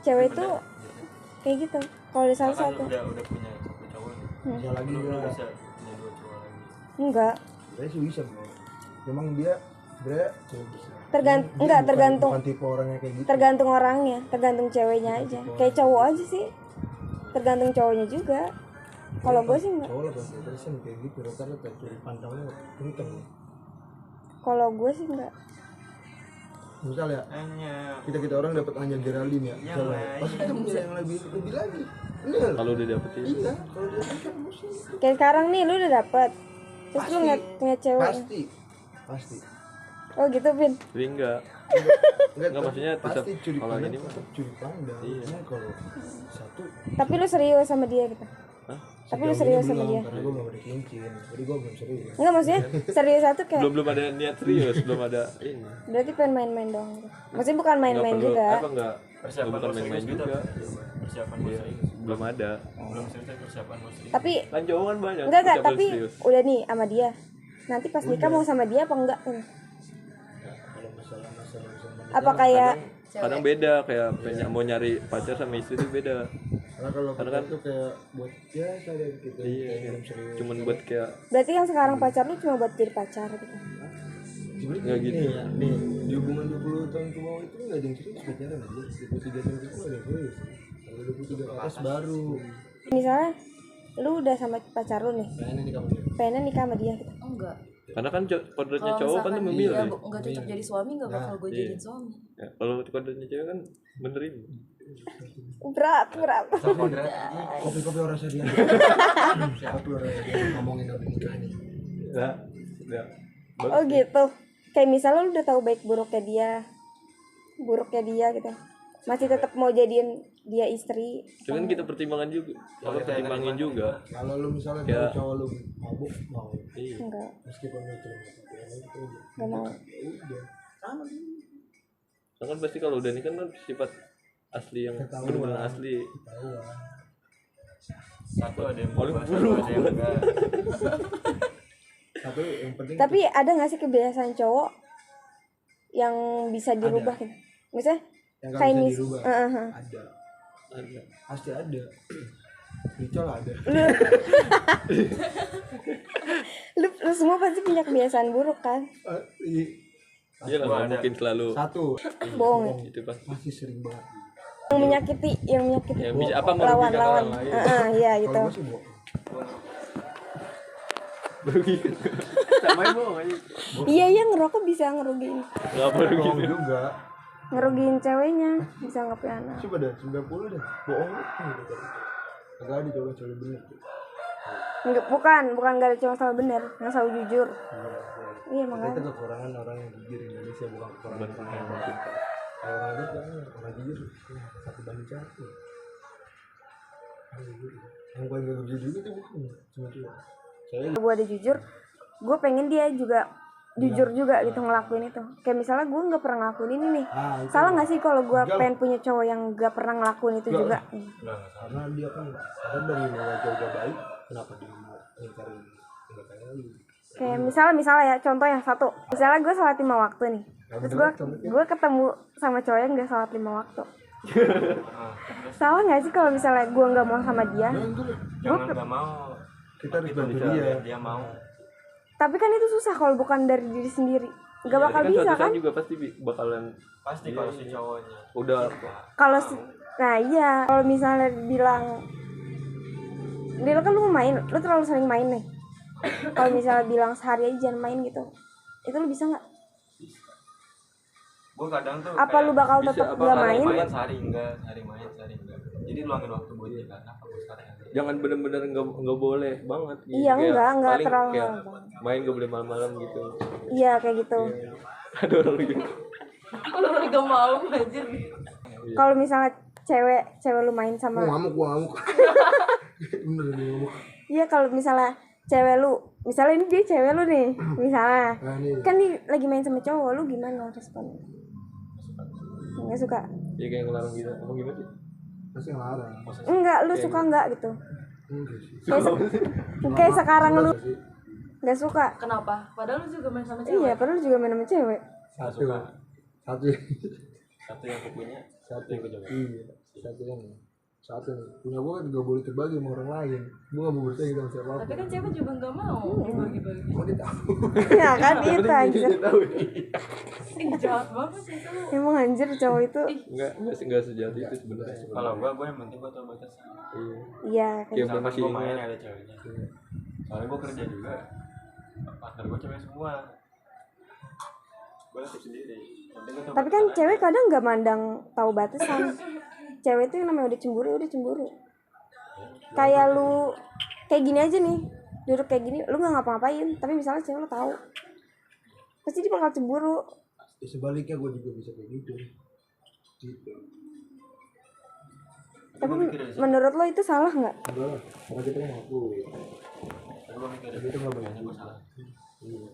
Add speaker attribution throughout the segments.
Speaker 1: cewek itu kayak gitu. Kalau di salah satu
Speaker 2: udah punya satu cowok nih.
Speaker 3: Bisa lagi
Speaker 2: Lu
Speaker 3: enggak?
Speaker 2: bisa punya 2 cowok lagi.
Speaker 1: enggak.
Speaker 3: Saya sih bisa bro. Memang dia sebenarnya cewek bisa.
Speaker 1: Tergantung
Speaker 3: Bukan tipe orangnya kayak gitu.
Speaker 1: tergantung orangnya, tergantung ceweknya aja. Kayak cowok aja sih, tergantung cowoknya juga. Kalau gue sih enggak.
Speaker 3: Cowok lah persen kayak gitu. Rata-rata curi pandangnya kenceng.
Speaker 1: Kalau gue sih enggak.
Speaker 3: Misal ya
Speaker 2: Hanya
Speaker 3: kita orang dapat Anya Geraldine ya. Misalnya, pasti kita punya yang lebih lagi. Bener.
Speaker 4: Kalau udah dapetin.
Speaker 3: Iya, kalau dia kan mesti.
Speaker 1: Kayak sekarang nih lu udah dapet, terus lu ngeliat cewek.
Speaker 3: Pasti.
Speaker 1: Oh gitu Vin.
Speaker 4: Tapi enggak maksudnya tetap
Speaker 3: pasti curi
Speaker 4: kalau
Speaker 3: pandang,
Speaker 4: ini mah.
Speaker 3: tetap curi pandang.
Speaker 4: Iya.
Speaker 3: Cuma kalau satu
Speaker 1: Tapi lu serius sama dia gitu.
Speaker 4: Hah?
Speaker 1: Tapi lu
Speaker 3: sejauh
Speaker 1: serius
Speaker 3: ini
Speaker 1: sama
Speaker 3: belum,
Speaker 1: dia.
Speaker 3: karena gue belum ada cincin, jadi gue belum serius.
Speaker 1: Enggak, maksudnya serius satu kayak
Speaker 4: belum ada niat serius, belum ada ini.
Speaker 1: berarti pengen main-main doang gitu. Maksudnya bukan main-main
Speaker 4: Nggak perlu-
Speaker 1: juga.
Speaker 4: Apa enggak?
Speaker 2: persiapan
Speaker 4: Bukan
Speaker 2: buat
Speaker 4: main-main
Speaker 2: serius
Speaker 4: juga.
Speaker 2: Persiapan buat
Speaker 4: Iya,
Speaker 2: serius.
Speaker 4: belum ada.
Speaker 2: Belum serius persiapan buat serius.
Speaker 1: Tapi
Speaker 4: Kan cowok kan banyak.
Speaker 1: enggak,
Speaker 4: ucapan
Speaker 1: tapi
Speaker 4: serius.
Speaker 1: udah nih sama dia. Nanti pas nikah mau sama dia apa enggak?
Speaker 3: Kalau masalah
Speaker 1: Apa kayak
Speaker 4: Kadang beda, kayak mau nyari pacar sama istri itu beda.
Speaker 3: karena kalau
Speaker 4: Karena
Speaker 3: kita
Speaker 4: kan-
Speaker 3: tuh kayak buat ya kalian gitu,
Speaker 4: Iya,
Speaker 3: kayak belum serius.
Speaker 4: cuman buat kayak
Speaker 1: berarti yang sekarang pacar lu cuma buat jadi pacar gitu.
Speaker 3: Sebenarnya
Speaker 4: nggak gitu.
Speaker 3: nih, ya, nih di hubungan 20 tahun ke bawah itu nggak ada yang serius pacaran aja. 23 tahun ke bawah ada yang serius. Kalau 23 ke atas baru.
Speaker 1: Misalnya lu udah sama pacar lu nih,
Speaker 3: Nah ini kamu ya.
Speaker 1: pengen nikah sama dia gitu.
Speaker 5: Enggak.
Speaker 4: karena kan kodratnya
Speaker 5: Kalau
Speaker 4: cowok kan
Speaker 5: misalkan
Speaker 4: memilih.
Speaker 5: dia enggak cocok jadi suami, enggak bakal gue
Speaker 4: iya.
Speaker 5: jadiin suami.
Speaker 4: Ya, kalau kodratnya cewek kan benerin.
Speaker 1: Berat.
Speaker 3: Kopi-kopi orang sedih. Kopi orang sedih ngomongin apa nikah nih.
Speaker 4: Ya.
Speaker 1: Oh gitu. Kayak misalnya lu udah tahu baik buruknya dia gitu. Masih tetap mau jadiin dia istri.
Speaker 4: Cuman kita pertimbangkan juga. Kalau pertimbangin juga.
Speaker 3: Kalau lu misalnya
Speaker 4: Ya.
Speaker 3: tahu cowok lu mabuk mau,
Speaker 4: Iya.
Speaker 1: Enggak,
Speaker 3: meskipun lu cuma itu aja.
Speaker 1: enggak mau.
Speaker 3: Ya udah. Sama sih.
Speaker 4: Kan pasti kalau udah nikah kan sifat asli yang
Speaker 3: Ketahuan.
Speaker 4: benar-benar asli.
Speaker 3: Tahu lah.
Speaker 2: Satu ada yang berubah, satu ada yang enggak.
Speaker 3: Satu yang penting
Speaker 1: Tapi ada nggak sih kebiasaan cowok yang bisa dirubah gitu? Misalnya
Speaker 3: yang
Speaker 1: kayak
Speaker 3: nggak bisa
Speaker 1: mis-
Speaker 3: dirubah.
Speaker 1: Heeh.
Speaker 3: Ada. Pasti ada. Dicol ada.
Speaker 1: lu semua pasti punya kebiasaan buruk kan?
Speaker 4: Iya lah, nggak mungkin selalu
Speaker 3: Satu.
Speaker 1: Bohong.
Speaker 4: itu pasti.
Speaker 3: Masih sering banget.
Speaker 1: Yang menyakiti
Speaker 4: Yang bisa apa merugikan
Speaker 1: lawan.
Speaker 4: orang lain.
Speaker 1: Iya gitu.
Speaker 3: Kalau gue sih bohong.
Speaker 4: Merugikan. Sama ibu aja.
Speaker 1: Iya ngerokok bisa ngerugiin.
Speaker 4: Enggak merugikan.
Speaker 3: Bohong juga.
Speaker 1: Ngerugiin ceweknya, bisa nggak punya anak.
Speaker 3: Coba dah 90 dah. Bohong lu. Enggak ada coba bener.
Speaker 1: Enggak, bukan gak ada cuma selalu benar, yang selalu jujur. Iya
Speaker 3: Itu
Speaker 1: makanya.
Speaker 3: kekurangan orang yang jujur di Indonesia, bukan kekurangan orang yang jujur. Kalau orang itu kan orang jujur 1:1. Yang paling gak jujur juga itu bukan cuma dia. Saya
Speaker 1: Gue ada jujur, gue pengen dia juga jujur juga gitu ngelakuin itu. Kayak misalnya gue nggak pernah ngelakuin ini nih.
Speaker 3: itu
Speaker 1: Salah nggak sih kalau gue
Speaker 3: Enggak.
Speaker 1: pengen punya cowok yang nggak pernah ngelakuin itu juga?
Speaker 3: karena dia kan ada dari wajah udah baik, kenapa dia mau ngingkarin enggak kayak lu.
Speaker 1: Kayak misalnya ya contoh yang satu, misalnya gue sholat 5 waktu nih, terus gue ketemu sama cowok yang nggak sholat 5 waktu. Salah nggak sih kalau misalnya gue nggak mau sama dia?
Speaker 2: Jangan enggak mau.
Speaker 3: Kita harus
Speaker 2: Itu
Speaker 3: bantu
Speaker 2: bisa
Speaker 3: dia.
Speaker 2: biar dia mau.
Speaker 1: Tapi kan itu susah kalau bukan dari diri sendiri. Gak bakal
Speaker 4: Kan
Speaker 1: bisa
Speaker 4: suatu saat
Speaker 1: kan?
Speaker 4: juga pasti bakalan
Speaker 2: Pasti kalau si cowoknya.
Speaker 4: udah
Speaker 1: Kalau nah iya, kalau misalnya bilang Dil kan lu mau main, lu terlalu sering main nih. Kalau misalnya bilang sehari aja jangan main gitu, itu lu bisa nggak?
Speaker 2: Gue kadang tuh
Speaker 1: Apa lu bakal tetap gak main?
Speaker 2: sehari enggak. Jadi luangin waktu buat dia karena apa gue sekarang aja.
Speaker 4: jangan benar-benar nggak boleh banget gitu.
Speaker 1: Iya,
Speaker 4: Kayak
Speaker 1: enggak
Speaker 4: paling
Speaker 1: terlalu
Speaker 4: kayak
Speaker 1: lama.
Speaker 4: main nggak boleh malam-malam gitu.
Speaker 1: Iya kayak gitu.
Speaker 4: Ada orang gitu.
Speaker 5: Kalau lu gak mau anjir.
Speaker 1: Kalau misalnya cewek lu main sama,
Speaker 3: Gua ngamuk. Bener nih ngamuk.
Speaker 1: iya kalau misalnya cewek lu, misalnya ini dia cewek lu nih, misalnya,
Speaker 3: Nah, nih.
Speaker 1: kan nih lagi main sama cowok, lu gimana responnya? Nggak suka?
Speaker 4: Ya kayak ngelarang gitu. Emang gimana sih?
Speaker 3: Pasti ngelarang.
Speaker 1: Enggak, lu suka nggak gitu?
Speaker 3: Enggak sih.
Speaker 1: Kayak sekarang lu
Speaker 3: Enggak sih.
Speaker 1: nggak suka?
Speaker 5: Kenapa? Padahal lu juga main sama cewek.
Speaker 1: Iya, padahal juga main sama cewek.
Speaker 3: Satu.
Speaker 2: Satu yang aku punya,
Speaker 3: Satu
Speaker 2: yang aku coba.
Speaker 3: Iya, satu kan. Satu nih. Punya gue kan gak boleh terbagi sama orang lain. Gue gak mau bersaing sama siapa.
Speaker 5: Tapi kan cewek juga nggak mau dibagi-bagi.
Speaker 3: Mau dia tahu.
Speaker 1: Ya kan itu anjir.
Speaker 5: Ih, jahat banget sih itu.
Speaker 1: Emang anjir cowok itu.
Speaker 4: Enggak sejauh itu sebenarnya.
Speaker 2: Kalau gua yang penting gua tahu batasnya.
Speaker 4: Iya.
Speaker 1: Iya kan.
Speaker 4: Kayak
Speaker 2: Misalkan
Speaker 4: masih
Speaker 2: gua main
Speaker 4: ingat.
Speaker 2: ada ceweknya. Soalnya gua kerja juga. Partner gua cewek semua. Gua tetap sendiri. Yang penting gua tahu
Speaker 1: Tapi kan
Speaker 2: batasan
Speaker 1: cewek
Speaker 2: aja.
Speaker 1: kadang nggak mandang tahu batasan. Cewek itu yang namanya udah cemburu. Kayak lu kayak gini aja nih, duduk kayak gini, lu nggak ngapa-ngapain, tapi misalnya cewek lu tahu, pasti dia bakal cemburu.
Speaker 3: Ya, sebaliknya gue juga bisa kayak gitu. Gitu.
Speaker 1: Tapi
Speaker 2: Gua mikir dari situ.
Speaker 1: menurut lo itu salah nggak?
Speaker 3: Enggak lah, karena kita kan ngaku.
Speaker 2: Tapi gua mikir dari
Speaker 3: Itu
Speaker 2: situ.
Speaker 3: nggak baik
Speaker 2: Kayaknya gua
Speaker 3: juga.
Speaker 2: salah.
Speaker 3: Iya.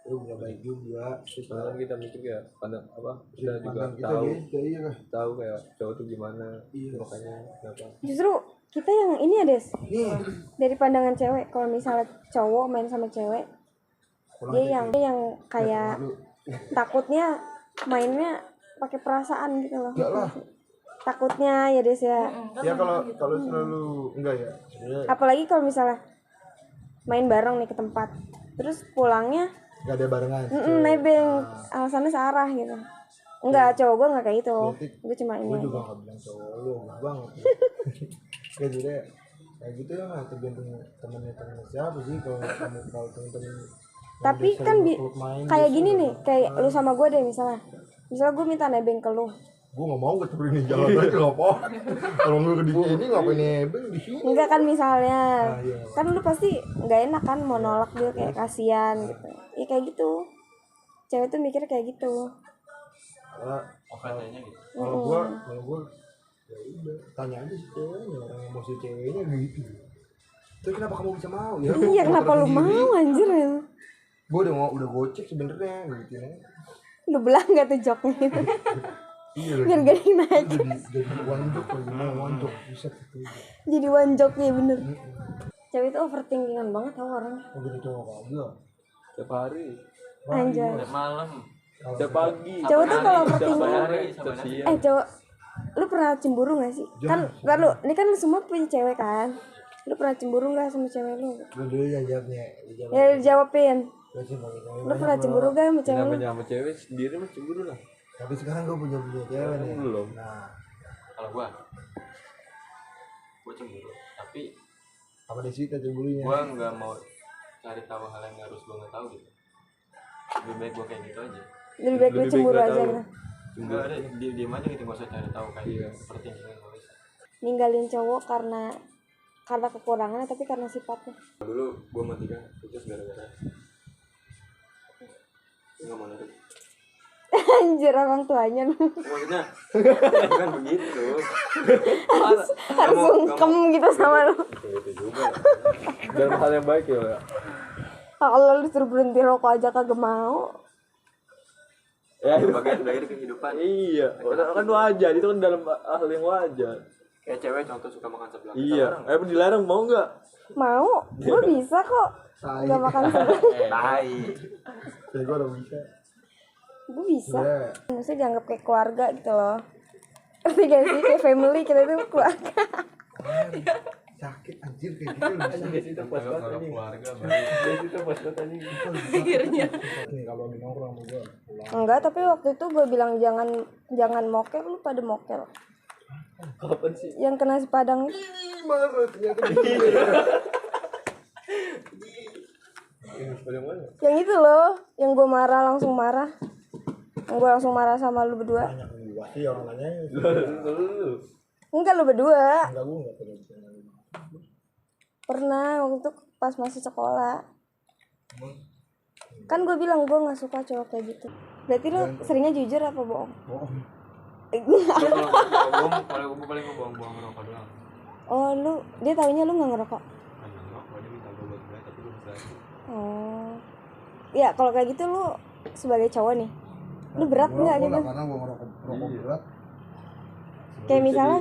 Speaker 3: Itu nggak baik juga. Terus
Speaker 4: Soalnya kan kita mikir ya pandang apa kita
Speaker 3: sudut
Speaker 4: juga
Speaker 3: pandang kita
Speaker 4: tahu
Speaker 3: beda, iya kan.
Speaker 4: tahu kayak cowok tuh gimana,
Speaker 3: Iya.
Speaker 4: makanya kenapa.
Speaker 1: Justru kita yang ini ya Des,
Speaker 3: Nih,
Speaker 1: dari pandangan cewek. Kalau misalnya cowok main sama cewek,
Speaker 3: pulang
Speaker 1: dia
Speaker 3: aja,
Speaker 1: yang kayak
Speaker 3: Lu,
Speaker 1: takutnya mainnya pakai perasaan gitu loh.
Speaker 3: enggak lah.
Speaker 1: Takutnya ya Des ya.
Speaker 3: Ya kalau selalu enggak ya. Sebenarnya
Speaker 1: Apalagi kalau misalnya main bareng nih ke tempat, terus pulangnya
Speaker 3: enggak ada barengan.
Speaker 1: nebeng, alasannya searah gitu. Enggak, cowok gue nggak kayak gitu.
Speaker 3: Berarti
Speaker 1: Gue cuma
Speaker 3: Gue
Speaker 1: ini.
Speaker 3: juga nggak bilang cowok lu enggak banget. Kayak gitu ya. Kayak gitu ya, tergantung temennya siapa sih kalau temen-temen.
Speaker 1: Tapi kan kayak gini nih, kayak lu sama gue deh misalnya gue minta nebeng ke lu.
Speaker 3: Gue nggak mau ketemuin di jalan aja nggak apa. Kalau lu di sini ngapain nebeng di sini?
Speaker 1: Enggak kan misalnya,
Speaker 3: iya.
Speaker 1: kan lu pasti nggak enak kan mau nolak dia kayak kasihan gitu. Ya kayak gitu. Cewek tuh mikir kayak gitu.
Speaker 2: Katanya gitu.
Speaker 3: Kalau gue ya udah tanya aja sih ceweknya, orang yang mau si ceweknya gitu. Terus kenapa kamu bisa mau? Ya,
Speaker 1: Iya kenapa lu mau anjir ya?
Speaker 3: Gue udah gocek sebenernya gitu ya.
Speaker 1: Lu belah nggak tuh joknya?
Speaker 3: Iya
Speaker 1: Biar gak naik.
Speaker 3: jadi wanjok lagi mau wanjok bisa gitu.
Speaker 1: Jadi wanjoknya bener. Cewek itu overthinkingan banget tau orang.
Speaker 3: Udah cowok aja.
Speaker 4: Tiap hari,
Speaker 1: Anjay.
Speaker 2: Tiap malam.
Speaker 4: tiap pagi,
Speaker 1: Cowok tuh kalau
Speaker 4: tiap
Speaker 1: overthinking.
Speaker 4: sore, tiap siang.
Speaker 1: Cowok, lu pernah cemburu gak sih? Kan, ntar lu, ini kan lu semua punya cewek kan? Lu pernah cemburu gak sama cewek lu?
Speaker 3: Lu dulu yang jawabnya.
Speaker 1: Ya dijawabin.
Speaker 3: Lu
Speaker 1: Lu pernah cemburu gak sama cewek lu?
Speaker 4: Namanya sama cewek sendiri mah cemburu lah.
Speaker 3: Tapi sekarang gue punya cewek nih.
Speaker 4: Belum.
Speaker 3: Nah,
Speaker 2: Kalau gua cemburu. Tapi
Speaker 3: apa Deswita cemburunya?
Speaker 2: gua nggak mau cari tahu hal yang harus gua nggak tahu gitu. Lebih baik gua kayak gitu aja.
Speaker 1: Lebih baik lu
Speaker 4: Lebih baik
Speaker 1: cemburu
Speaker 4: nggak
Speaker 1: aja
Speaker 4: tahu.
Speaker 1: gitu.
Speaker 2: Enggak ada diem aja gitu, nggak usah cari tahu kayak
Speaker 4: Iya.
Speaker 2: seperti yang nggak bisa.
Speaker 1: Ninggalin cowok karena kekurangannya tapi karena sifatnya.
Speaker 2: Dulu gua matikan putus gara-gara nggak mau nurut.
Speaker 1: Anjir orang tuanya lu.
Speaker 2: Maksudnya bukan begitu.
Speaker 1: Harus sungkem gitu sama lu.
Speaker 2: Itu juga.
Speaker 4: Dalam hal yang baik ya.
Speaker 1: Kalau lu disuruh berhenti rokok aja kagak mau.
Speaker 2: Ya itu bagian dari kehidupan.
Speaker 4: Iya, kan wajar, itu kan dalam hal yang wajar.
Speaker 2: Kayak cewek contoh suka makan sebelah.
Speaker 4: Iya, dilarang mau nggak?
Speaker 1: Mau, gue bisa kok. Gak makan sebelah.
Speaker 2: Tai.
Speaker 3: Saya gue udah bisa.
Speaker 1: Gue bisa.
Speaker 3: Udah.
Speaker 1: Maksudnya dianggap kayak keluarga gitu loh. Ngerti gak sih? Kayak family kita itu keluarga.
Speaker 3: Sakit anjir kayak gitu lu bisa.
Speaker 4: Itu pas banget
Speaker 2: Kalau
Speaker 4: anjing.
Speaker 2: keluarga
Speaker 4: Itu pas banget anjing.
Speaker 5: Akhirnya.
Speaker 3: Nih kalau di nongkrong sama gue pulang.
Speaker 1: Enggak, tapi waktu itu gue bilang jangan mokel, lu pada mokel.
Speaker 4: Kapan sih?
Speaker 1: Yang kena si Padang itu.
Speaker 3: Marah ternyata
Speaker 4: Yang mana?
Speaker 1: Yang itu loh, yang gue langsung marah. Yang gue langsung marah sama lu berdua.
Speaker 3: banyak gua sih orang nanya.
Speaker 4: Lu.
Speaker 1: Enggak, lu berdua.
Speaker 3: Enggak gue enggak pernah bisa.
Speaker 1: Pernah waktu itu pas masih sekolah. Kan gue bilang gue gak suka cowok kayak gitu. Berarti lu seringnya jujur apa bohong?
Speaker 3: Bohong.
Speaker 2: kalau gue paling ngebuang-buang rokok doang.
Speaker 1: Oh lu, dia taunya lu gak ngerokok?
Speaker 2: Kan ngerokok dia minta gue buat bayar tapi gue berani.
Speaker 1: Oh. Ya kalau kayak gitu lu sebagai cowok nih, lu berat nggak gitu?
Speaker 3: Karena gue ngerokok berat.
Speaker 1: Kayak misalnya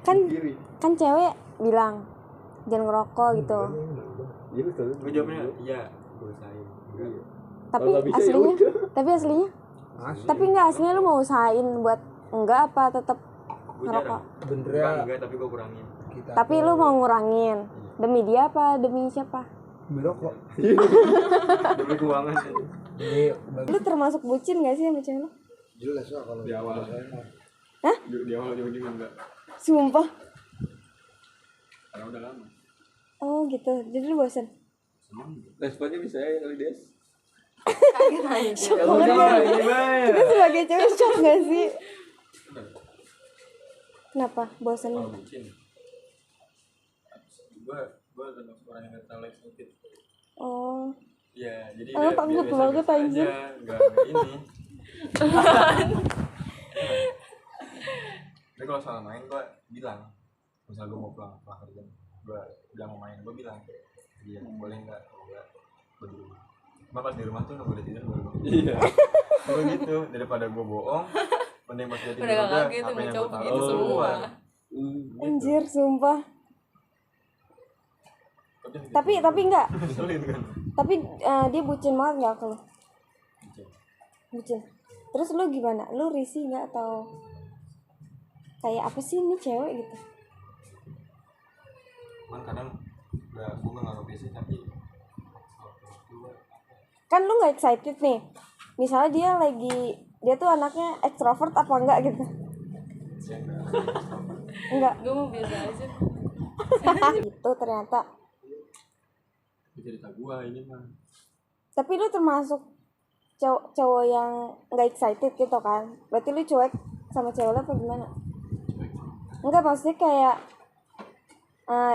Speaker 1: kan
Speaker 4: Kiri.
Speaker 1: kan cewek bilang jangan ngerokok gitu.
Speaker 4: Iya betul.
Speaker 2: Gue jawabnya iya, gue usahain. Enggak.
Speaker 1: Tapi
Speaker 4: Kalau nggak bisa, ya
Speaker 1: aslinya,
Speaker 4: udah.
Speaker 1: tapi aslinya,
Speaker 3: Asli.
Speaker 1: tapi nggak aslinya lu mau usahain buat enggak apa tetap
Speaker 2: Gue
Speaker 1: ngerokok?
Speaker 2: jarang.
Speaker 3: bener
Speaker 2: Bukan
Speaker 3: ya
Speaker 2: enggak, tapi gue kurangin.
Speaker 3: kita
Speaker 1: Tapi lu mau ngurangin demi dia apa demi siapa?
Speaker 3: merokok
Speaker 2: Demi keuangan.
Speaker 3: ini
Speaker 1: Lu termasuk bucin gak sih sama cewek lu?
Speaker 3: jelas lah kalau
Speaker 2: Di awal.
Speaker 3: saya mah.
Speaker 2: Di awal ujung enggak.
Speaker 1: Sumpah.
Speaker 2: Karena udah lama.
Speaker 1: Oh gitu, jadi lu bosan?
Speaker 4: Responnya bisa ya kali Des.
Speaker 1: Shock banget. Kita sebagai cewek shock gak sih? Kenapa? Bosan?
Speaker 2: Kalau bucin. Gue termasuk orang yang gak terlalu excited.
Speaker 1: Oh.
Speaker 2: Ya, jadi
Speaker 1: Takut
Speaker 2: biasa-biasa
Speaker 1: banget anjir.
Speaker 2: aja, nggak ini. Tapi kalau soal main gue bilang, misal gue mau pulang kerja, gue udah mau main, gue bilang, iya boleh nggak? Kalau nggak, gue di rumah. Cuma pas di rumah tuh nunggu dia tidur baru gue.
Speaker 4: Iya.
Speaker 2: Gue gitu, daripada gue bohong, mending pas dia tidur
Speaker 5: Udah gak
Speaker 2: udah,
Speaker 5: kaget tuh
Speaker 2: HP-nya
Speaker 5: cowok
Speaker 2: gue
Speaker 5: begitu
Speaker 2: taruh
Speaker 5: semua.
Speaker 2: keluar.
Speaker 1: Anjir, sumpah.
Speaker 2: Tapi
Speaker 1: Tapi enggak.
Speaker 2: ngeselin kan?
Speaker 1: Tapi dia bucin banget nggak ke lu?
Speaker 2: Bucin.
Speaker 1: Bucin. Terus lu gimana? Lu risih nggak atau kayak apa sih ini cewek gitu?
Speaker 2: Cuman kadang gue nggak ngaruh sih, tapi
Speaker 1: Kan lu nggak excited nih. Misalnya dia tuh anaknya ekstrovert apa enggak gitu? Enggak.
Speaker 5: Gue mau biasa aja.
Speaker 1: Itu ternyata.
Speaker 2: cerita gue ini mah.
Speaker 1: Tapi lu termasuk cowok yang nggak excited gitu kan? Berarti lu cuek sama cewek lu apa gimana? Enggak, maksudnya kayak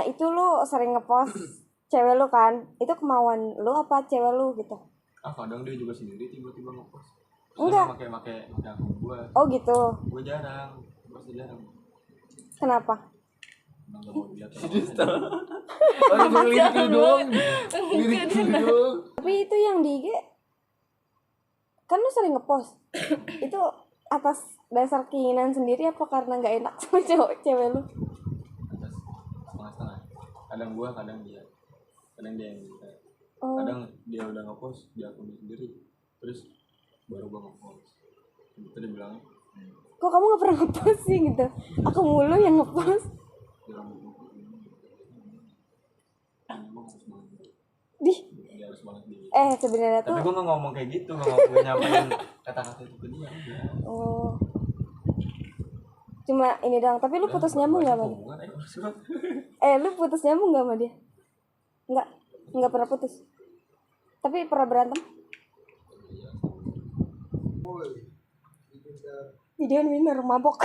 Speaker 1: itu lu sering ngepost cewek lu kan? Itu kemauan lu apa cewek lu gitu?
Speaker 2: Kadang dia juga sendiri tiba-tiba ngepost.
Speaker 1: Enggak.
Speaker 2: Pakai akun gue.
Speaker 1: Oh gitu.
Speaker 2: Gue jarang, pasti jarang.
Speaker 1: Kenapa?
Speaker 2: Emang gak mau dilihat
Speaker 3: Orang lirik lu dong lirik lu dong
Speaker 1: Tapi itu yang di IG kan lu sering ngepost. Itu atas dasar keinginan sendiri apa karena nggak enak sama cewek lu?
Speaker 2: atas setengah-setengah. Kadang gue, kadang dia. Kadang dia yang minta.
Speaker 1: Oh.
Speaker 2: Kadang dia udah ngepost di akunnya sendiri. Terus baru gue ngepost. Itu dia bilangnya,
Speaker 1: Kok kamu nggak pernah ngepost sih gitu? Aku mulu yang ngepost.
Speaker 2: dia emang harus banget.
Speaker 1: Dih.
Speaker 2: Dia harus banget di.
Speaker 1: Sebenarnya
Speaker 2: Tapi
Speaker 1: tuh.
Speaker 2: gue gak ngomong kayak gitu, gak nyampein kata-kata itu ke dia. Udah.
Speaker 1: Oh. Cuma ini doang. Tapi lu putus nyambung nggak sama dia? Lu putus nyambung nggak sama dia? Nggak pernah putus. Tapi pernah berantem? Videoin winner mabok.